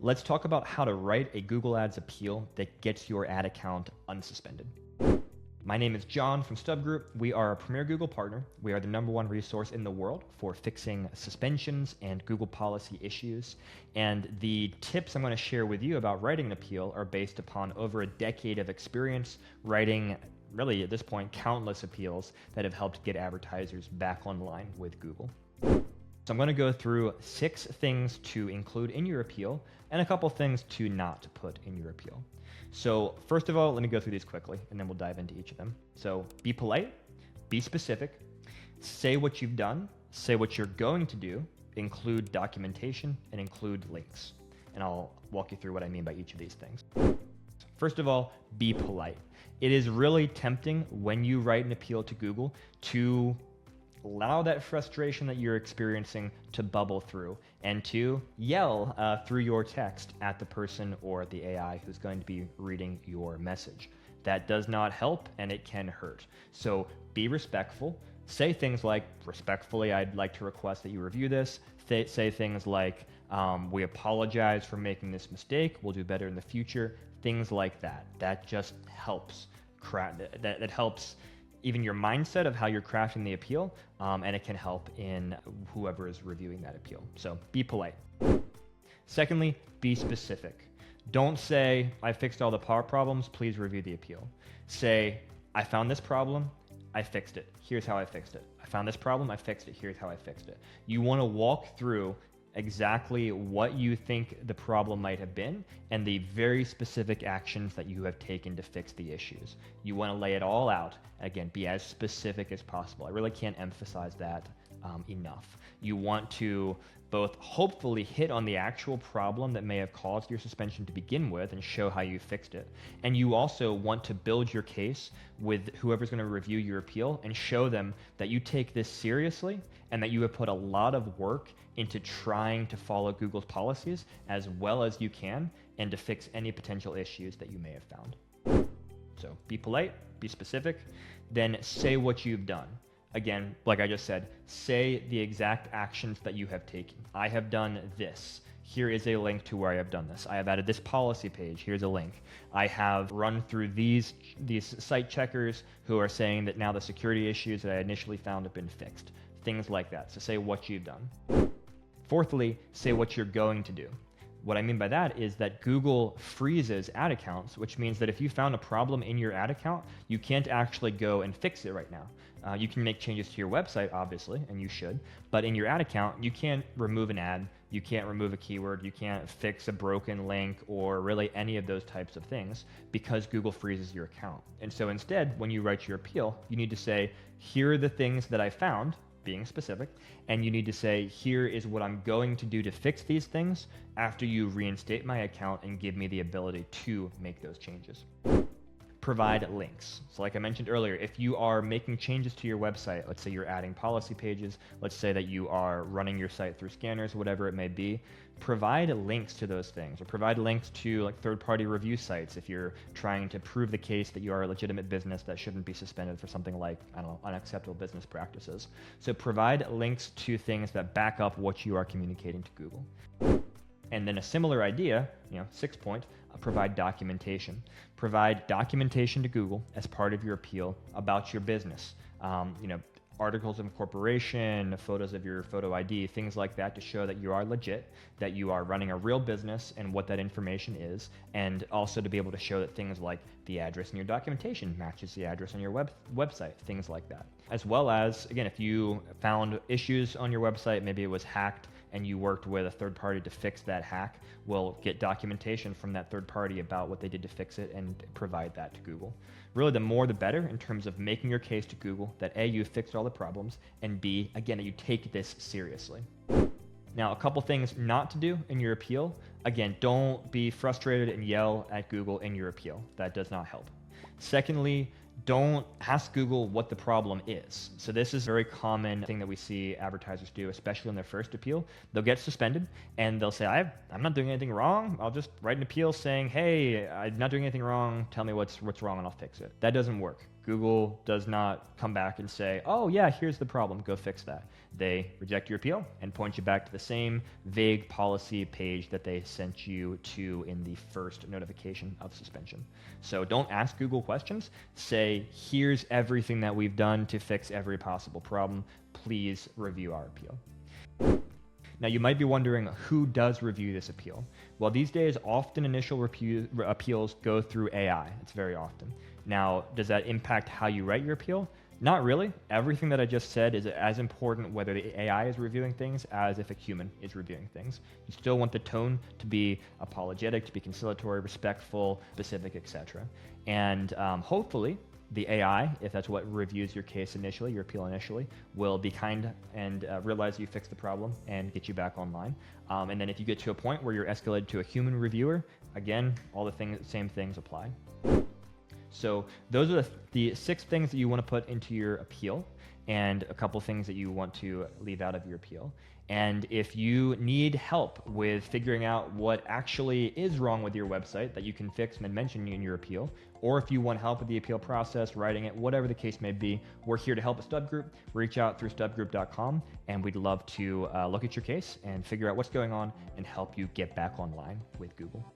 let's talk about how to write a Google Ads appeal that gets your ad account unsuspended. My name is John from StubGroup. We are a premier Google partner. We are the #1 resource in the world for fixing suspensions and Google policy issues. And the tips I'm going to share with you about writing an appeal are based upon over a decade of experience writing, really at this point, countless appeals that have helped get advertisers back online with Google. So I'm going to go through 6 things to include in your appeal and a couple things to not put in your appeal. So first of all, let me go through these quickly and then we'll dive into each of them. So be polite, be specific, say what you've done, say what you're going to do, include documentation, and include links. And I'll walk you through what I mean by each of these things. First of all, be polite. It is really tempting when you write an appeal to Google to allow that frustration that you're experiencing to bubble through and to yell through your text at the person or the AI who's going to be reading your message. That does not help and it can hurt. So be respectful. Say things like, respectfully, I'd like to request that you review this. Say things like, we apologize for making this mistake. We'll do better in the future. Things like that. That just helps. That helps even your mindset of how you're crafting the appeal, and it can help in whoever is reviewing that appeal. So be polite. Secondly, be specific. Don't say, I fixed all the power problems, please review the appeal. Say, I found this problem, I fixed it. Here's how I fixed it. I found this problem, I fixed it. Here's how I fixed it. You want to walk through exactly what you think the problem might have been and the very specific actions that you have taken to fix the issues. You want to lay it all out. Again, be as specific as possible. I really can't emphasize that enough. You want to both hopefully hit on the actual problem that may have caused your suspension to begin with and show how you fixed it. And you also want to build your case with whoever's going to review your appeal and show them that you take this seriously and that you have put a lot of work into trying to follow Google's policies as well as you can and to fix any potential issues that you may have found. So be polite, be specific, then say what you've done. Again, like I just said, say the exact actions that you have taken. I have done this. Here is a link to where I have done this. I have added this policy page. Here's a link. I have run through these site checkers who are saying that now the security issues that I initially found have been fixed. Things like that. So say what you've done. Fourthly, say what you're going to do. What I mean by that is that Google freezes ad accounts, which means that if you found a problem in your ad account, you can't actually go and fix it right now. You can make changes to your website, obviously, and you should, but in your ad account, you can't remove an ad, you can't remove a keyword, you can't fix a broken link or really any of those types of things because Google freezes your account. And so instead, when you write your appeal, you need to say, here are the things that I found, being specific, and you need to say, here is what I'm going to do to fix these things after you reinstate my account and give me the ability to make those changes. Provide links. So like I mentioned earlier, if you are making changes to your website, let's say you're adding policy pages, let's say that you are running your site through scanners, whatever it may be, provide links to those things or provide links to like third-party review sites if you're trying to prove the case that you are a legitimate business that shouldn't be suspended for something like, I don't know, unacceptable business practices. So provide links to things that back up what you are communicating to Google. And then a similar idea, 6th point, provide documentation. Provide documentation to Google as part of your appeal about your business. Articles of incorporation, photos of your photo ID, things like that to show that you are legit, that you are running a real business and what that information is, and also to be able to show that things like the address in your documentation matches the address on your website, things like that. As well as, again, if you found issues on your website, maybe it was hacked, and you worked with a third party to fix that hack, we'll get documentation from that third party about what they did to fix it and provide that to Google. Really, the more the better in terms of making your case to Google that A, you fixed all the problems, and B, again, that you take this seriously. Now, a couple things not to do in your appeal. Again, don't be frustrated and yell at Google in your appeal. That does not help. Secondly, don't ask Google what the problem is. So this is a very common thing that we see advertisers do, especially in their first appeal. They'll get suspended and they'll say, I'm not doing anything wrong. I'll just write an appeal saying, hey, I'm not doing anything wrong. Tell me what's wrong and I'll fix it. That doesn't work. Google does not come back and say, oh yeah, here's the problem, go fix that. They reject your appeal and point you back to the same vague policy page that they sent you to in the first notification of suspension. So don't ask Google questions. Say, here's everything that we've done to fix every possible problem. Please review our appeal. Now, you might be wondering who does review this appeal. Well, these days, often initial appeals go through AI. It's very often. Now, does that impact how you write your appeal? Not really. Everything that I just said is as important whether the AI is reviewing things as if a human is reviewing things. You still want the tone to be apologetic, to be conciliatory, respectful, specific, etc. And hopefully, the AI, if that's what reviews your case initially, your appeal initially, will be kind and realize you fixed the problem and get you back online. And then if you get to a point where you're escalated to a human reviewer, again, all the same things apply. So those are the 6 things that you want to put into your appeal, and a couple things that you want to leave out of your appeal. And if you need help with figuring out what actually is wrong with your website that you can fix and then mention in your appeal, or if you want help with the appeal process, writing it, whatever the case may be, we're here to help at StubGroup. Reach out through StubGroup.com, and we'd love to look at your case and figure out what's going on and help you get back online with Google.